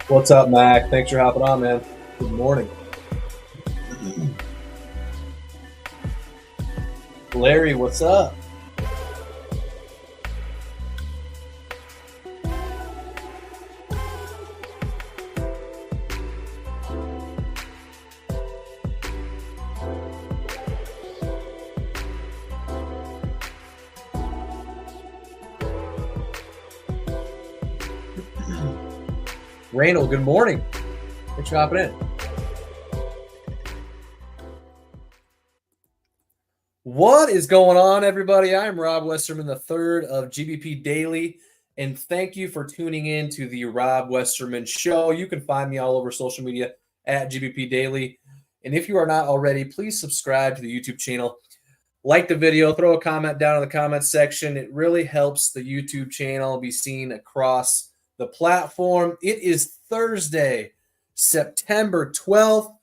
What's up, Mac? Thanks for hopping on, man. Good morning. Larry, what's up? Randall, good morning. Thanks for hopping in. What is going on, everybody? I'm Rob Westerman, the third of GBP Daily, and thank you for tuning in to the Rob Westerman Show. You can find me all over social media at GBP Daily, and if you are not already, please subscribe to the YouTube channel. Like the video, throw a comment down in the comments section. It really helps the YouTube channel be seen across the platform. It is Thursday, September 12th.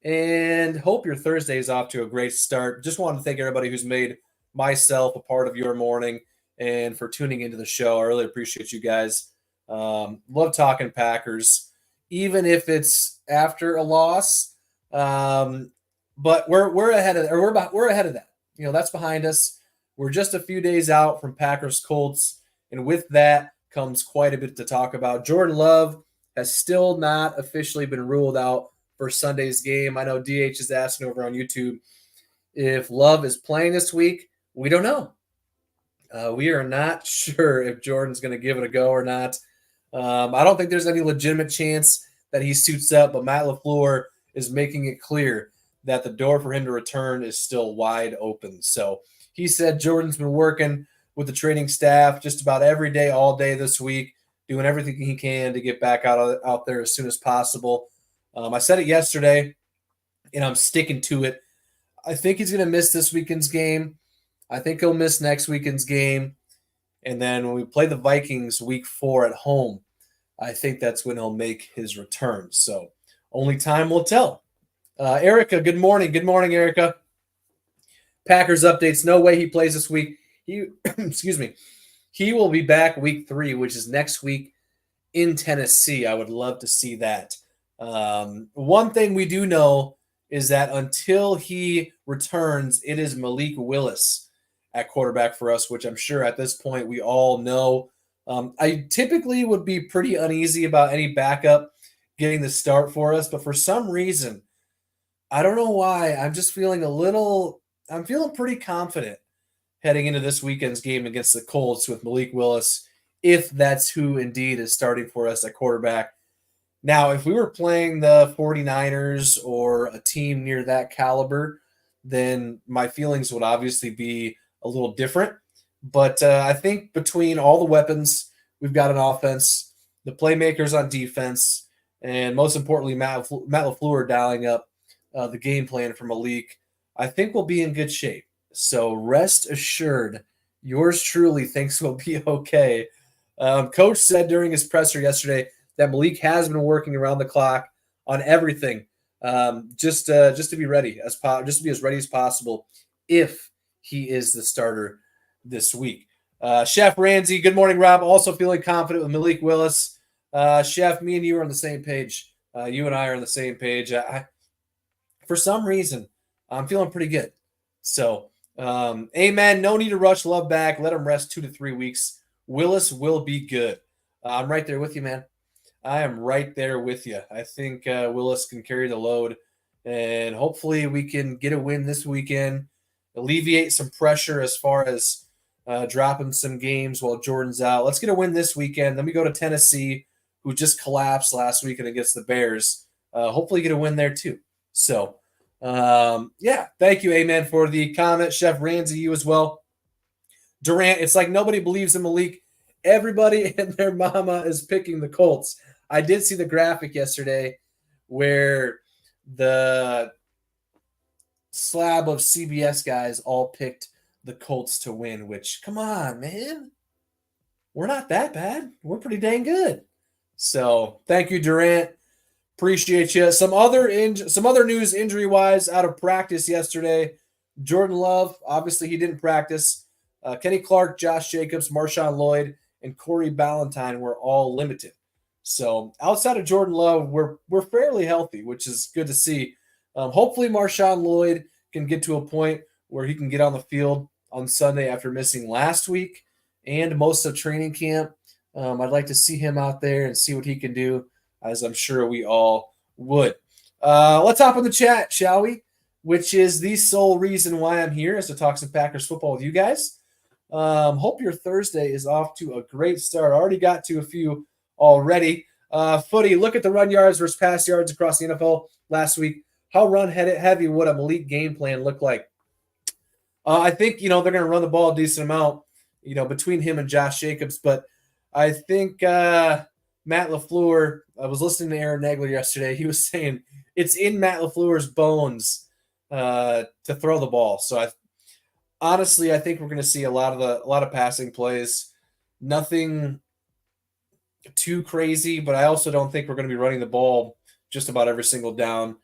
And hope your Thursday is off to a great start. Just wanted to thank everybody who's made myself a part of your morning and for tuning into the show. I really appreciate you guys. Love talking Packers, even if it's after a loss. But we're ahead of, or we're ahead of that. You know, that's behind us. We're just a few days out from Packers Colts, and with that comes quite a bit to talk about. Jordan Love has still not officially been ruled out for Sunday's game. I know DH is asking over on YouTube if Love is playing this week. We don't know. We are not sure if Jordan's going to give it a go or not. I don't think there's any legitimate chance that he suits up, but Matt LaFleur is making it clear that the door for him to return is still wide open. So he said Jordan's been working with the training staff just about every day, all day this week, doing everything he can to get back out there as soon as possible. I said it yesterday, and I'm sticking to it. I think he's going to miss this weekend's game. I think he'll miss next weekend's game. And then when we play the Vikings week 4 at home, I think that's when he'll make his return. So only time will tell. Erica, good morning. Good morning, Erica. Packers updates. No way he plays this week. Excuse me. He will be back week 3, which is next week in Tennessee. I would love to see that. One thing we do know is that until he returns, it is Malik Willis at quarterback for us, which I'm sure at this point we all know. I typically would be pretty uneasy about any backup getting the start for us, but for some reason, I don't know why, I'm feeling pretty confident heading into this weekend's game against the Colts with Malik Willis, if that's who indeed is starting for us at quarterback. Now, if we were playing the 49ers or a team near that caliber, then my feelings would obviously be a little different. But I think between all the weapons we've got on offense, the playmakers on defense, and most importantly, Matt LaFleur dialing up the game plan for Malik, I think we'll be in good shape. So rest assured, yours truly thinks we'll be okay. Coach said during his presser yesterday that Malik has been working around the clock on everything, just to be ready just to be as ready as possible if he is the starter this week. Chef Ramsey, good morning, Rob. Also feeling confident with Malik Willis. Chef, me and you are on the same page. You and I are on the same page. For some reason, I'm feeling pretty good. So, amen. No need to rush Love back. Let him rest 2 to 3 weeks. Willis will be good. I'm right there with you, man. I am right there with you. I think Willis can carry the load, and hopefully we can get a win this weekend, alleviate some pressure as far as dropping some games while Jordan's out. Let's get a win this weekend. Then we go to Tennessee, who just collapsed last weekend against the Bears. Hopefully get a win there too. So, yeah, thank you, amen, for the comment. Chef Ramsey, you as well. Durant, it's like nobody believes in Malik. Everybody and their mama is picking the Colts. I did see the graphic yesterday where the slab of CBS guys all picked the Colts to win, which, come on, man. We're not that bad. We're pretty dang good. So thank you, Durant. Appreciate you. Some other news injury-wise out of practice yesterday. Jordan Love, obviously he didn't practice. Kenny Clark, Josh Jacobs, Marshawn Lloyd, and Corey Ballantyne were all limited. So outside of Jordan Love, we're fairly healthy, which is good to see. Hopefully Marshawn Lloyd can get to a point where he can get on the field on Sunday after missing last week and most of training camp. I'd like to see him out there and see what he can do, as I'm sure we all would. Let's hop in the chat, shall we? Which is the sole reason why I'm here, is to talk some Packers football with you guys. Hope your Thursday is off to a great start. Already got to a few already. Footy, look at the run yards versus pass yards across the NFL last week. How run heavy would a Malik game plan look like? I think, they're going to run the ball a decent amount, between him and Josh Jacobs. But I think Matt LaFleur, I was listening to Aaron Nagler yesterday. He was saying it's in Matt LaFleur's bones to throw the ball. So I think we're going to see a lot of passing plays. Nothing too crazy, but I also don't think we're going to be running the ball just about every single down.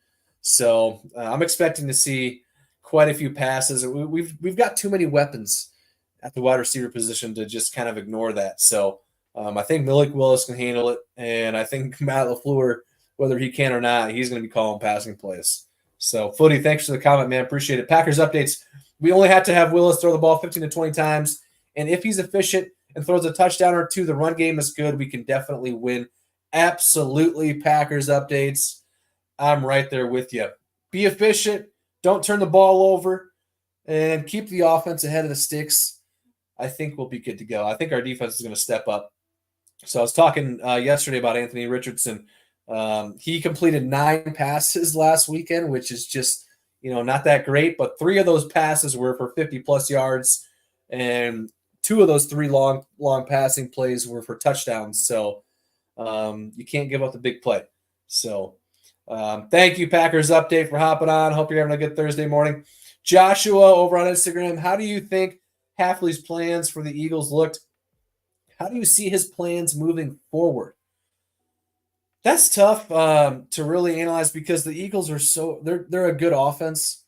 So I'm expecting to see quite a few passes. We've got too many weapons at the wide receiver position to just kind of ignore that. So I think Malik Willis can handle it, and I think Matt LaFleur, whether he can or not, he's going to be calling passing plays. So Footy, thanks for the comment, man. Appreciate it. Packers updates. We only have to have Willis throw the ball 15 to 20 times, and if he's efficient and throws a touchdown or two, the run game is good. We can definitely win. Absolutely, Packers updates. I'm right there with you. Be efficient. Don't turn the ball over, and keep the offense ahead of the sticks. I think we'll be good to go. I think our defense is going to step up. So I was talking yesterday about Anthony Richardson. He completed 9 passes last weekend, which is just, not that great. But 3 of those passes were for 50-plus yards, and 2 of those 3 long passing plays were for touchdowns. So you can't give up the big play. So thank you, Packers Update, for hopping on. Hope you're having a good Thursday morning. Joshua over on Instagram, how do you think Hafley's plans for the Eagles looked? How do you see his plans moving forward? That's tough to really analyze, because the Eagles are they're a good offense.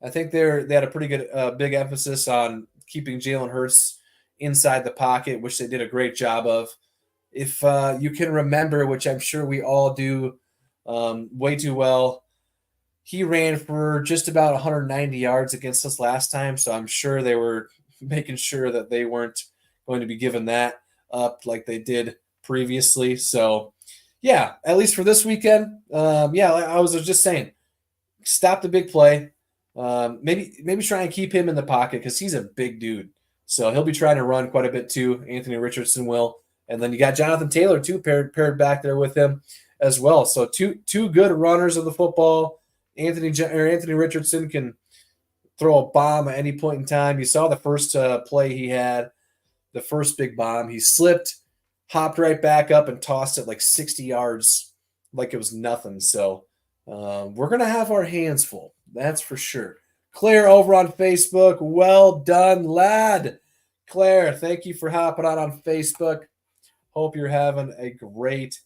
I think they had a pretty good big emphasis on keeping Jalen Hurts inside the pocket, which they did a great job of. If you can remember, which I'm sure we all do way too well, he ran for just about 190 yards against us last time, so I'm sure they were making sure that they weren't going to be giving that up like they did previously. So, yeah, at least for this weekend, I was just saying, stop the big play. Maybe try and keep him in the pocket, because he's a big dude. So he'll be trying to run quite a bit too. Anthony Richardson will. And then you got Jonathan Taylor too paired back there with him as well. So two good runners of the football. Anthony Richardson can throw a bomb at any point in time. You saw the first play he had, the first big bomb. He slipped, hopped right back up, and tossed it like 60 yards like it was nothing. So we're going to have our hands full. That's for sure. Claire over on Facebook, well done, lad. Claire, thank you for hopping on Facebook. Hope you're having a great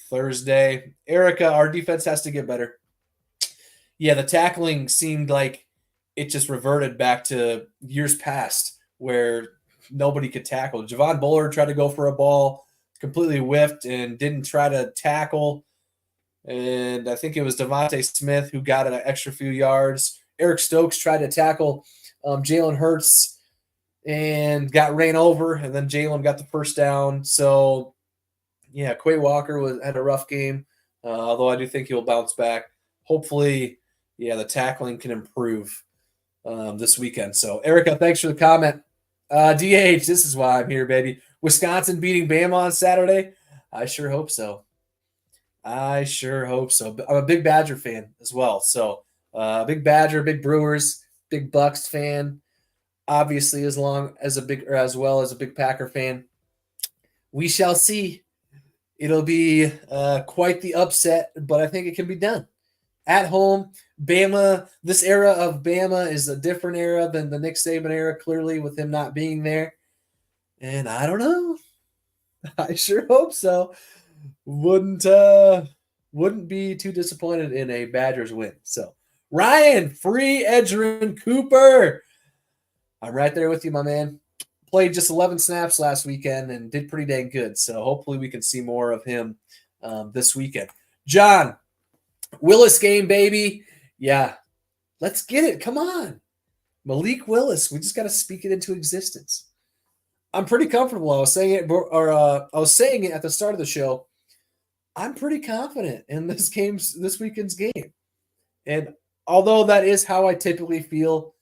Thursday. Erica, our defense has to get better. Yeah, the tackling seemed like it just reverted back to years past where nobody could tackle. Javon Bullard tried to go for a ball, completely whiffed, and didn't try to tackle. And I think it was Devontae Smith who got an extra few yards. Eric Stokes tried to tackle Jalen Hurts and got ran over, and then Jalen got the first down. So, yeah, Quay Walker had a rough game, although I do think he'll bounce back. Hopefully, the tackling can improve this weekend. So, Erica, thanks for the comment. DH, this is why I'm here, baby. Wisconsin beating Bama on Saturday? I sure hope so. I'm a big Badger fan as well. So, big Badger, big Brewers, big Bucks fan. Obviously, as well as a big Packer fan. We shall see. It'll be quite the upset, but I think it can be done. At home, Bama, this era of Bama is a different era than the Nick Saban era, clearly, with him not being there. And I don't know. I sure hope so. Wouldn't be too disappointed in a Badgers win. So, Ryan, free Edgerrin Cooper. I'm right there with you, my man. Played just 11 snaps last weekend and did pretty dang good. So hopefully we can see more of him this weekend. John, Willis game, baby. Yeah, let's get it. Come on. Malik Willis. We just got to speak it into existence. I'm pretty comfortable. I was saying it, I was saying it at the start of the show. I'm pretty confident in this weekend's game. And although that is how I typically feel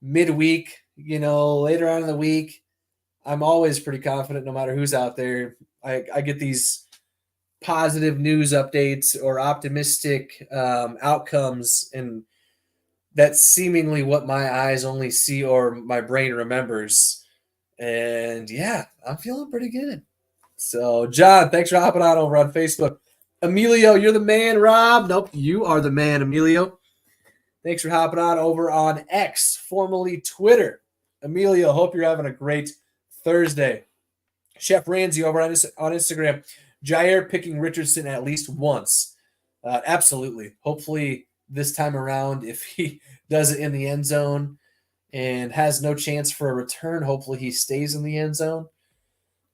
midweek, later on in the week, I'm always pretty confident no matter who's out there. I get these positive news updates or optimistic outcomes, and that's seemingly what my eyes only see or my brain remembers. And yeah, I'm feeling pretty good. So, John, thanks for hopping on over on Facebook. Emilio, you're the man. Rob, nope, you are the man, Emilio. Thanks for hopping on over on X, formerly Twitter. Emilio, hope you're having a great Thursday. Chef Ramsey over on Instagram. Jair picking Richardson at least once. Absolutely. Hopefully this time around, if he does it in the end zone and has no chance for a return, hopefully he stays in the end zone.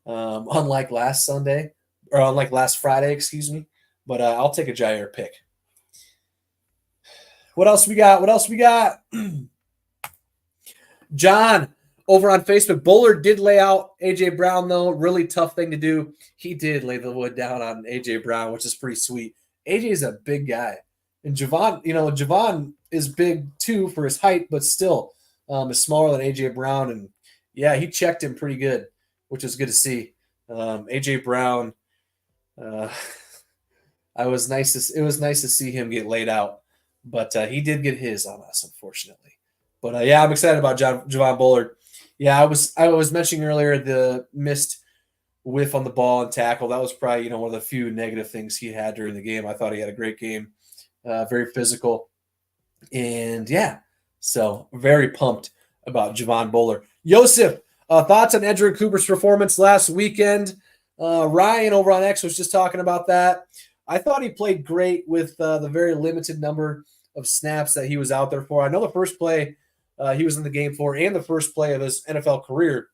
Unlike last Friday, excuse me. But I'll take a Jair pick. What else we got? John over on Facebook. Bullard did lay out A.J. Brown, though. Really tough thing to do. He did lay the wood down on A.J. Brown, which is pretty sweet. A.J. is a big guy. And Javon is big, too, for his height, but still is smaller than A.J. Brown. And, yeah, he checked him pretty good, which is good to see. A.J. Brown, it was nice to see him get laid out. But he did get his on us, unfortunately. But, yeah, I'm excited about Javon Bullard. Yeah, I was mentioning earlier the missed whiff on the ball and tackle. That was probably, one of the few negative things he had during the game. I thought he had a great game, very physical. And, yeah, so very pumped about Javon Bullard. Yosef, thoughts on Edgerrin Cooper's performance last weekend? Ryan over on X was just talking about that. I thought he played great with the very limited number of snaps that he was out there for. I know the first play he was in the game for and the first play of his NFL career,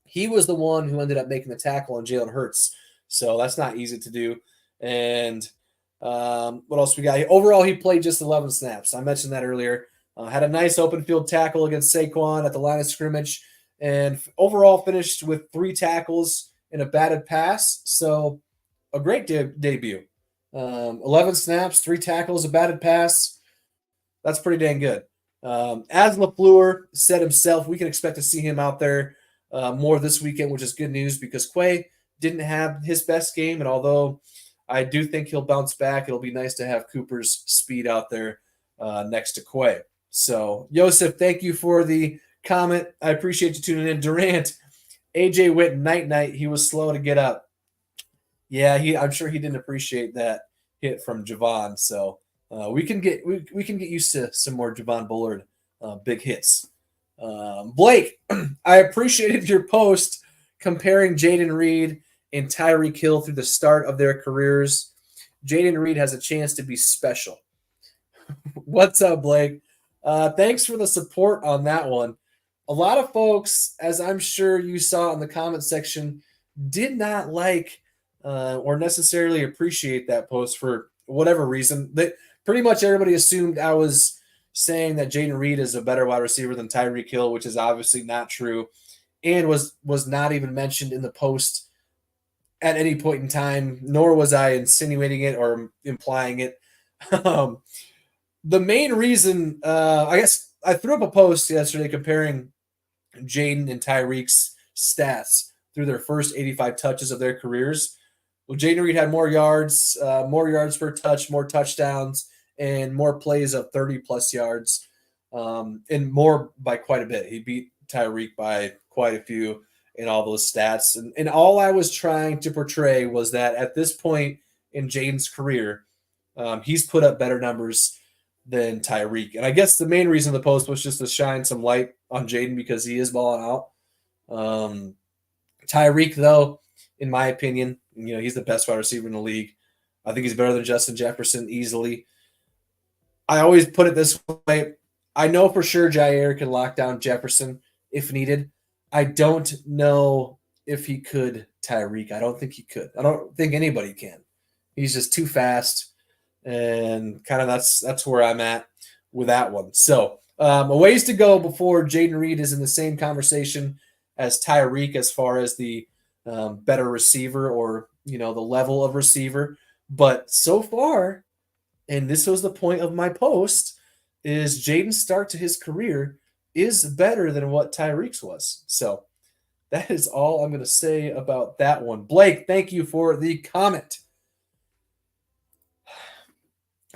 he was the one who ended up making the tackle on Jalen Hurts. So that's not easy to do. And what else we got? Overall, he played just 11 snaps. I mentioned that earlier. Had a nice open field tackle against Saquon at the line of scrimmage, and overall finished with 3 tackles and a batted pass. So a great debut. 11 snaps, 3 tackles, a batted pass. That's pretty dang good. As LaFleur said himself, we can expect to see him out there more this weekend, which is good news because Quay didn't have his best game. And although I do think he'll bounce back, it'll be nice to have Cooper's speed out there next to Quay. So, Yosef, thank you for the comment. I appreciate you tuning in. Durant, AJ went night-night. He was slow to get up. Yeah, I'm sure he didn't appreciate that hit from Javon. So we can get used to some more Javon Bullard big hits. Blake, I appreciated your post comparing Jaden Reed and Tyreek Hill through the start of their careers. Jaden Reed has a chance to be special. What's up, Blake? Thanks for the support on that one. A lot of folks, as I'm sure you saw in the comment section, did not like or necessarily appreciate that post for whatever reason. Pretty much everybody assumed I was saying that Jaden Reed is a better wide receiver than Tyreek Hill, which is obviously not true, and was not even mentioned in the post at any point in time, nor was I insinuating it or implying it. The main reason, I guess I threw up a post yesterday comparing Jaden and Tyreek's stats through their first 85 touches of their careers. Well, Jaden Reed had more yards per touch, more touchdowns, and more plays of 30-plus yards, and more by quite a bit. He beat Tyreek by quite a few in all those stats. And all I was trying to portray was that at this point in Jaden's career, he's put up better numbers than Tyreek. And I guess the main reason of the post was just to shine some light on Jaden because he is balling out. Tyreek, though, in my opinion, he's the best wide receiver in the league. I think he's better than Justin Jefferson easily. I always put it this way. I know for sure Jair can lock down Jefferson if needed. I don't know if he could Tyreek. I don't think he could. I don't think anybody can. He's just too fast, and kind of that's where I'm at with that one. So a ways to go before Jaden Reed is in the same conversation as Tyreek as far as the better receiver or the level of receiver. But so far, and this was the point of my post, is Jaden's start to his career is better than what Tyreek's was. So that is all I'm going to say about that one. Blake, thank you for the comment.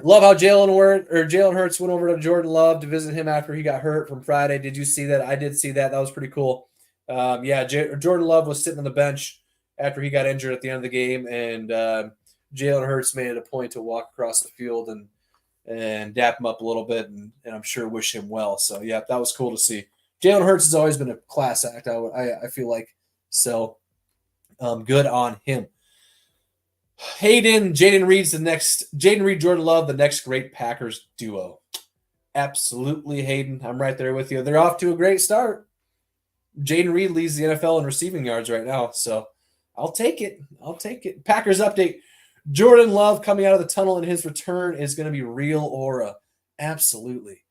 Love how Jalen Hurts went over to Jordan Love to visit him after he got hurt from Friday. Did you see that? I did see that. That was pretty cool. Jordan Love was sitting on the bench after he got injured at the end of the game, and Jalen Hurts made it a point to walk across the field and dap him up a little bit, and I'm sure wish him well. So, yeah, that was cool to see. Jalen Hurts has always been a class act, I feel like. So, good on him. Hayden, Jaden Reed, Jordan Love, the next great Packers duo. Absolutely, Hayden. I'm right there with you. They're off to a great start. Jaden Reed leads the NFL in receiving yards right now, so I'll take it. Packers update. Jordan Love coming out of the tunnel in his return is going to be real aura. Absolutely.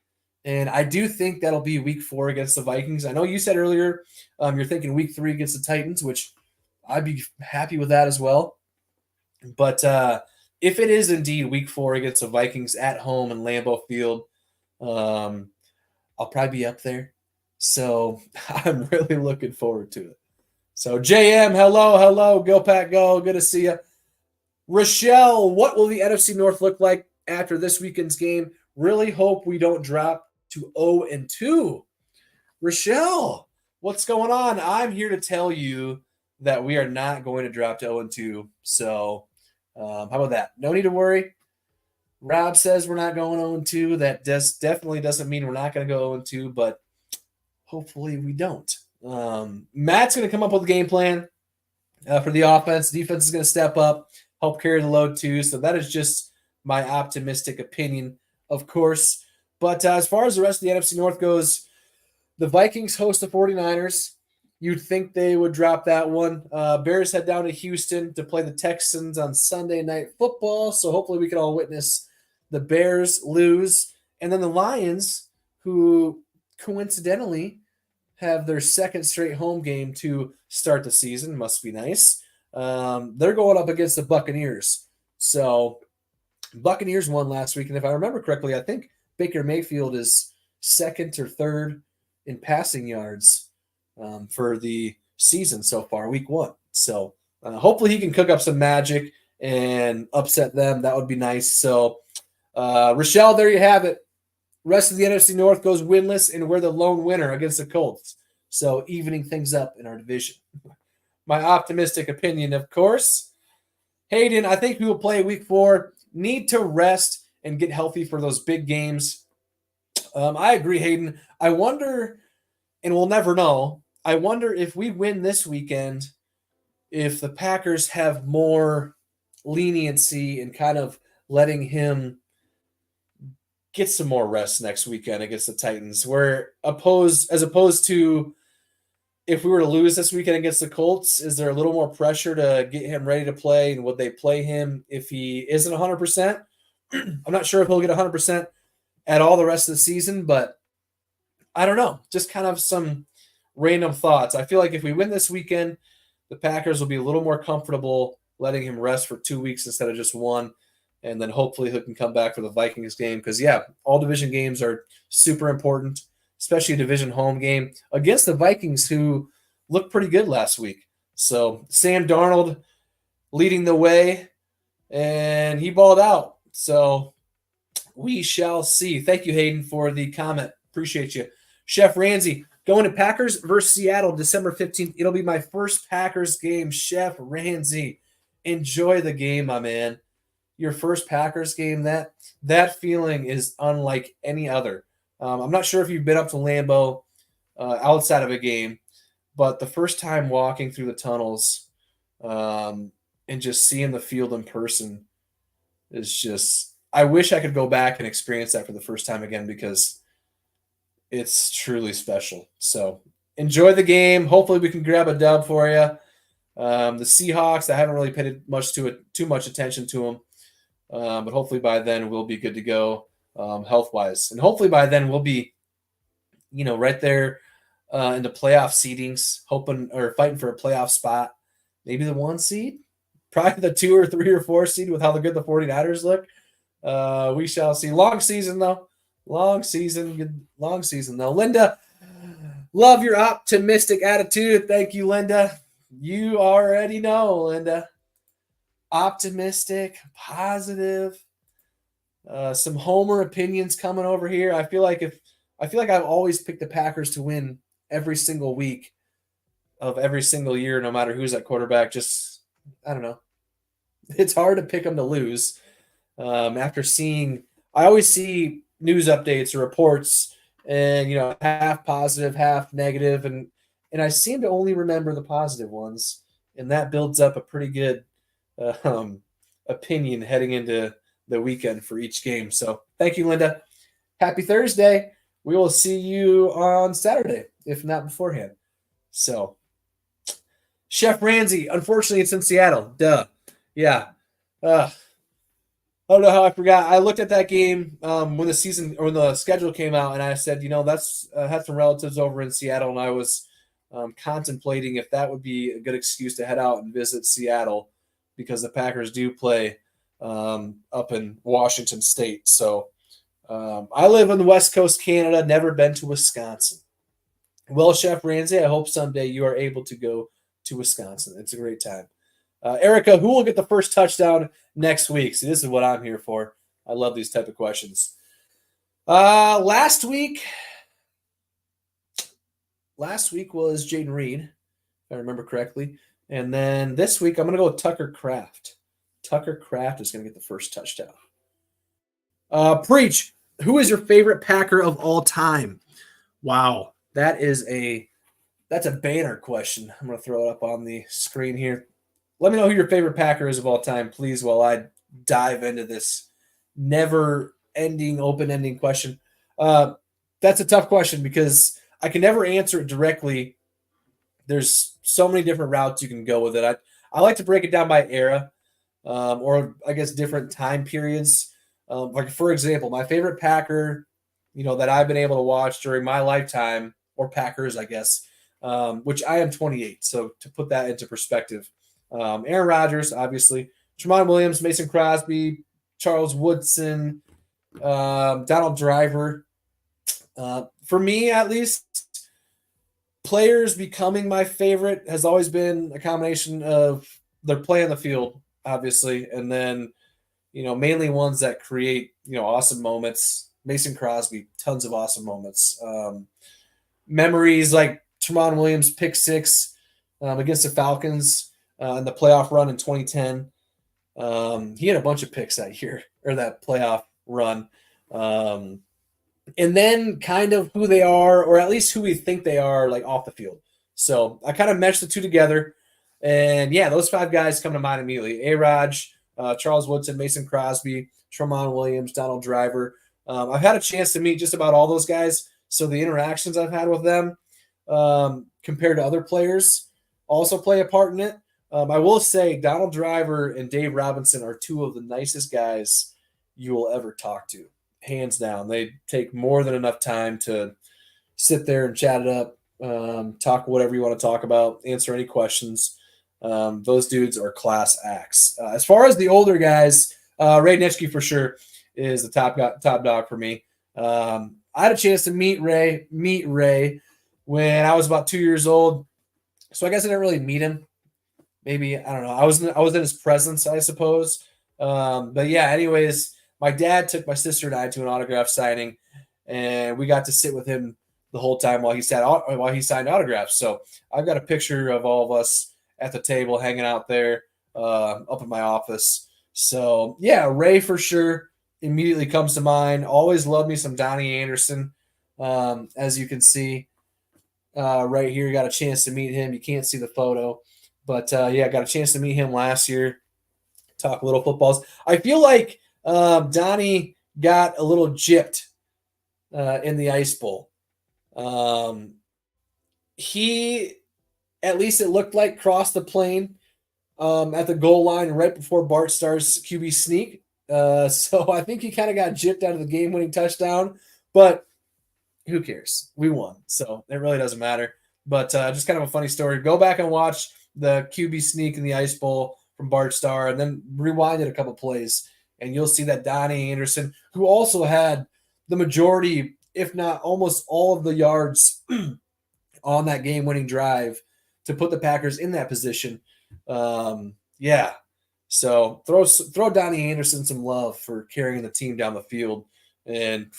And I do think that'll be week 4 against the Vikings. I know you said earlier you're thinking week 3 against the Titans, which I'd be happy with that as well. But if it is indeed week 4 against the Vikings at home in Lambeau Field, I'll probably be up there. So I'm really looking forward to it. So JM, hello. Go Pack, go. Good to see you. Rochelle, what will the NFC North look like after this weekend's game? Really hope we don't drop to 0-2. Rochelle, what's going on? I'm here to tell you that we are not going to drop to 0-2. So how about that? No need to worry. Rob says we're not going 0-2. That definitely doesn't mean we're not going to go 0-2, but hopefully we don't. Matt's going to come up with a game plan for the offense. Defense is going to step up, help carry the load too. So that is just my optimistic opinion, of course. But as far as the rest of the NFC North goes, the Vikings host the 49ers. You'd think they would drop that one. Bears head down to Houston to play the Texans on Sunday Night Football. So hopefully we can all witness the Bears lose. And then the Lions, who coincidentally have their second straight home game to start the season. Must be nice. They're going up against the Buccaneers. So Buccaneers won last week. And if I remember correctly, I think Baker Mayfield is second or third in passing yards for the season so far, week 1. So hopefully he can cook up some magic and upset them. That would be nice. So Rochelle, there you have it. Rest of the NFC North goes winless, and we're the lone winner against the Colts. So evening things up in our division. My optimistic opinion, of course. Hayden, I think we will play week 4. Need to rest and get healthy for those big games. I agree, Hayden. I wonder, and we'll never know, I wonder if we win this weekend, if the Packers have more leniency in kind of letting him get some more rest next weekend against the Titans, as opposed to if we were to lose this weekend against the Colts, is there a little more pressure to get him ready to play? And would they play him if he isn't 100%? I'm not sure if he'll get 100% at all the rest of the season, but I don't know. Just kind of some random thoughts. I feel like if we win this weekend, the Packers will be a little more comfortable letting him rest for 2 weeks instead of just 1. And then hopefully he can come back for the Vikings game. Because, yeah, all division games are super important, especially a division home game against the Vikings, who looked pretty good last week. So Sam Darnold leading the way, and he balled out. So we shall see. Thank you, Hayden, for the comment. Appreciate you. Chef Ramsey, going to Packers versus Seattle December 15th. It'll be my first Packers game. Chef Ramsey, enjoy the game, my man. Your first Packers game, that feeling is unlike any other. I'm not sure if you've been up to Lambeau outside of a game, but the first time walking through the tunnels and just seeing the field in person is just – I wish I could go back and experience that for the first time again because it's truly special. So enjoy the game. Hopefully we can grab a dub for you. The Seahawks, I haven't really paid too much attention to them, but hopefully by then we'll be good to go health wise, and hopefully by then we'll be, right there in the playoff seedings, hoping or fighting for a playoff spot, maybe the 1 seed, probably the 2 or 3 or 4 seed with how good the 49ers look. We shall see. Long season though. Long season though. Linda, love your optimistic attitude. Thank you, Linda. You already know, Linda. Optimistic, positive. Some homer opinions coming over here. I feel like I've always picked the Packers to win every single week of every single year, no matter who's at quarterback. Just, I don't know. It's hard to pick them to lose. After I always see news updates or reports, and half positive, half negative, and I seem to only remember the positive ones, and that builds up a pretty good opinion heading into the weekend for each game. So thank you, Linda. Happy Thursday. We will see you on Saturday, if not beforehand. So, Chef Ramsay, unfortunately, it's in Seattle. Duh. Yeah. I don't know how I forgot. I looked at that game when the schedule came out, and I said, that's had some relatives over in Seattle, and I was contemplating if that would be a good excuse to head out and visit Seattle, because the Packers do play up in Washington State. So I live on the West Coast, Canada, never been to Wisconsin. Well, Chef Ramsay, I hope someday you are able to go to Wisconsin. It's a great time. Erica, who will get the first touchdown next week? See, this is what I'm here for. I love these type of questions. Last week was Jaden Reed, if I remember correctly. And then this week, I'm going to go with Tucker Kraft. Tucker Kraft is going to get the first touchdown. Preach, who is your favorite Packer of all time? Wow, that's a banner question. I'm going to throw it up on the screen here. Let me know who your favorite Packer is of all time, please, while I dive into this never-ending, open-ending question. That's a tough question because I can never answer it directly. There's so many different routes you can go with it. I like to break it down by era, or I guess different time periods. Like, for example, my favorite Packer, that I've been able to watch during my lifetime, or Packers, I guess, which I am 28. So to put that into perspective, Aaron Rodgers, obviously, Tramon Williams, Mason Crosby, Charles Woodson, Donald Driver. For me, at least, players becoming my favorite has always been a combination of their play on the field, obviously, and then, mainly ones that create, awesome moments. Mason Crosby, tons of awesome moments. Memories like Tramon Williams' pick six against the Falcons in the playoff run in 2010. He had a bunch of picks that year, or that playoff run. And then kind of who they are, or at least who we think they are, like off the field. So I kind of meshed the two together. And yeah, those 5 guys come to mind immediately. A-Raj, Charles Woodson, Mason Crosby, Tramon Williams, Donald Driver. I've had a chance to meet just about all those guys. So the interactions I've had with them compared to other players also play a part in it. I will say Donald Driver and Dave Robinson are 2 of the nicest guys you will ever talk to. Hands down. They take more than enough time to sit there and chat it up, talk whatever you want to talk about, answer any questions. Those dudes are class acts. As far as the older guys, Ray Nitschke for sure is the top dog for me. I had a chance to meet Ray when I was about 2 years old. So I guess I didn't really meet him. Maybe, I don't know. I was in his presence, I suppose. But yeah, anyways, my dad took my sister and I to an autograph signing, and we got to sit with him the whole time while he signed autographs. So I've got a picture of all of us at the table hanging out there up in my office. So yeah, Ray for sure immediately comes to mind. Always loved me some Donnie Anderson. As you can see right here, got a chance to meet him. You can't see the photo, but yeah, got a chance to meet him last year. Talk little footballs. I feel like Donnie got a little gypped in the Ice Bowl. He at least it looked like, crossed the plane at the goal line right before Bart Starr's QB sneak. So I think he kind of got gypped out of the game-winning touchdown, but who cares? We won, so it really doesn't matter. But just kind of a funny story. Go back and watch the QB sneak in the Ice Bowl from Bart Starr, and then rewind it a couple plays, and you'll see that Donnie Anderson, who also had the majority, if not almost all of the yards on that game-winning drive to put the Packers in that position. Yeah. So throw Donnie Anderson some love for carrying the team down the field, and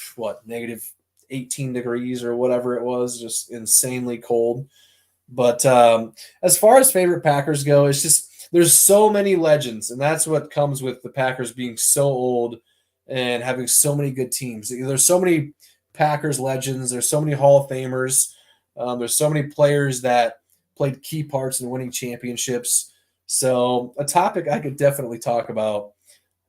negative 18 degrees or whatever it was, just insanely cold. But as far as favorite Packers go, it's just there's so many legends, and that's what comes with the Packers being so old and having so many good teams. There's so many Packers legends. There's so many Hall of Famers. There's so many players that played key parts in winning championships. So a topic I could definitely talk about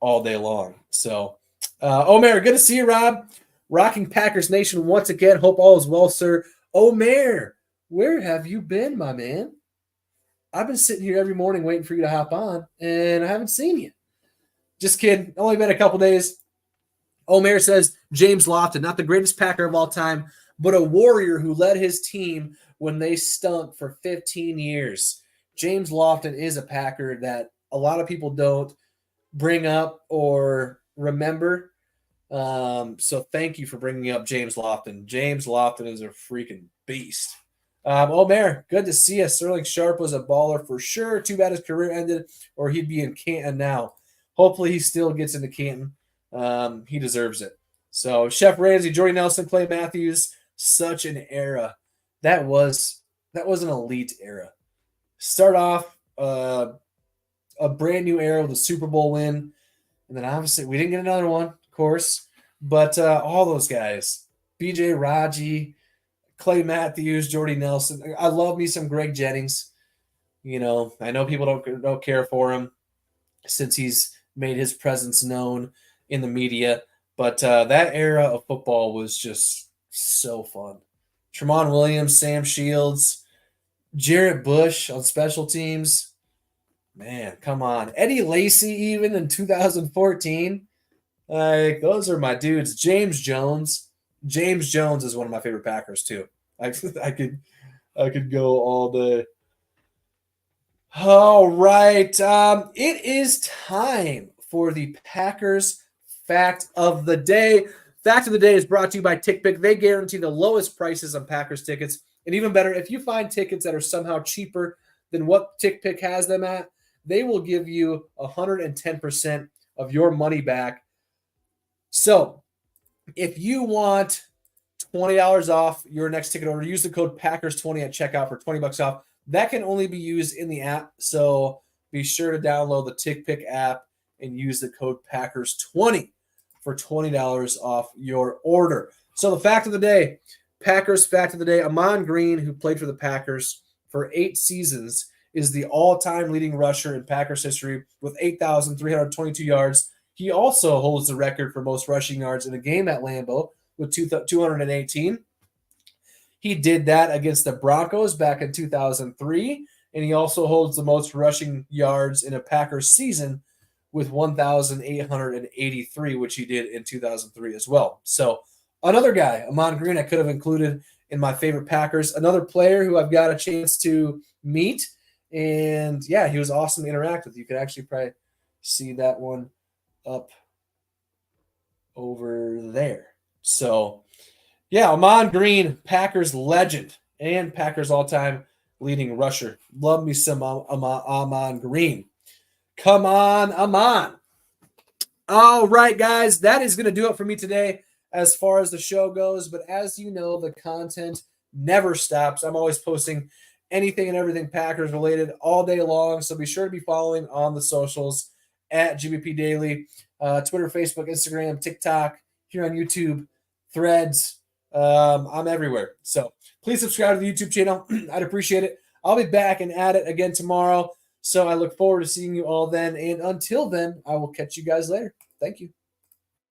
all day long. So, Omer, good to see you, Rob. Rocking Packers Nation once again. Hope all is well, sir. Omer, where have you been, my man? I've been sitting here every morning waiting for you to hop on, and I haven't seen you. Just kidding. Only been a couple days. Omer says, James Lofton, not the greatest Packer of all time, but a warrior who led his team when they stunk for 15 years. James Lofton is a Packer that a lot of people don't bring up or remember. So thank you for bringing up James Lofton. James Lofton is a freaking beast. Omer, good to see you. Sterling Sharp was a baller for sure. Too bad his career ended, or he'd be in Canton now. Hopefully he still gets into Canton. He deserves it. So Chef Ramsey, Jordy Nelson, Clay Matthews, such an era. That was an elite era. Start off a brand new era with a Super Bowl win, and then obviously we didn't get another one, of course. But all those guys, B.J. Raji, Clay Matthews, Jordy Nelson. I love me some Greg Jennings. You know, I know people don't care for him since he's made his presence known in the media. But that era of football was just so fun. Tremont Williams, Sam Shields, Jarrett Bush on special teams. Man, come on. Eddie Lacy even in 2014. Like, those are my dudes. James Jones. James Jones is one of my favorite Packers too. I could go all day. All right. It is time for the Packers Fact of the Day. Fact of the Day is brought to you by TickPick. They guarantee the lowest prices on Packers tickets. And even better, if you find tickets that are somehow cheaper than what TickPick has them at, they will give you 110% of your money back. So if you want $20 off your next ticket order, use the code Packers20 at checkout for $20 off. That can only be used in the app. So be sure to download the TickPick app and use the code Packers20 for $20 off your order. So the fact of the day, Packers fact of the day, Amon Green, who played for the Packers for 8 seasons, is the all-time leading rusher in Packers history with 8,322 yards. He also holds the record for most rushing yards in a game at Lambeau with 218. He did that against the Broncos back in 2003, and he also holds the most rushing yards in a Packers season with 1,883, which he did in 2003 as well. So another guy, Amon Green, I could have included in my favorite Packers. Another player who I've got a chance to meet, and yeah, he was awesome to interact with. You could actually probably see that one up over there. So yeah, Amon Green, Packers legend and Packers all-time leading rusher. Love me some Amon Green. Come on, Amon. All right, guys, that is going to do it for me today as far as the show goes. But as you know, the content never stops. I'm always posting anything and everything Packers related all day long. So be sure to be following on the socials at GBP Daily, Twitter, Facebook, Instagram, TikTok, here on YouTube, Threads. I'm everywhere. So please subscribe to the YouTube channel. I'd appreciate it. I'll be back and at it again tomorrow. So I look forward to seeing you all then. And until then, I will catch you guys later. Thank you.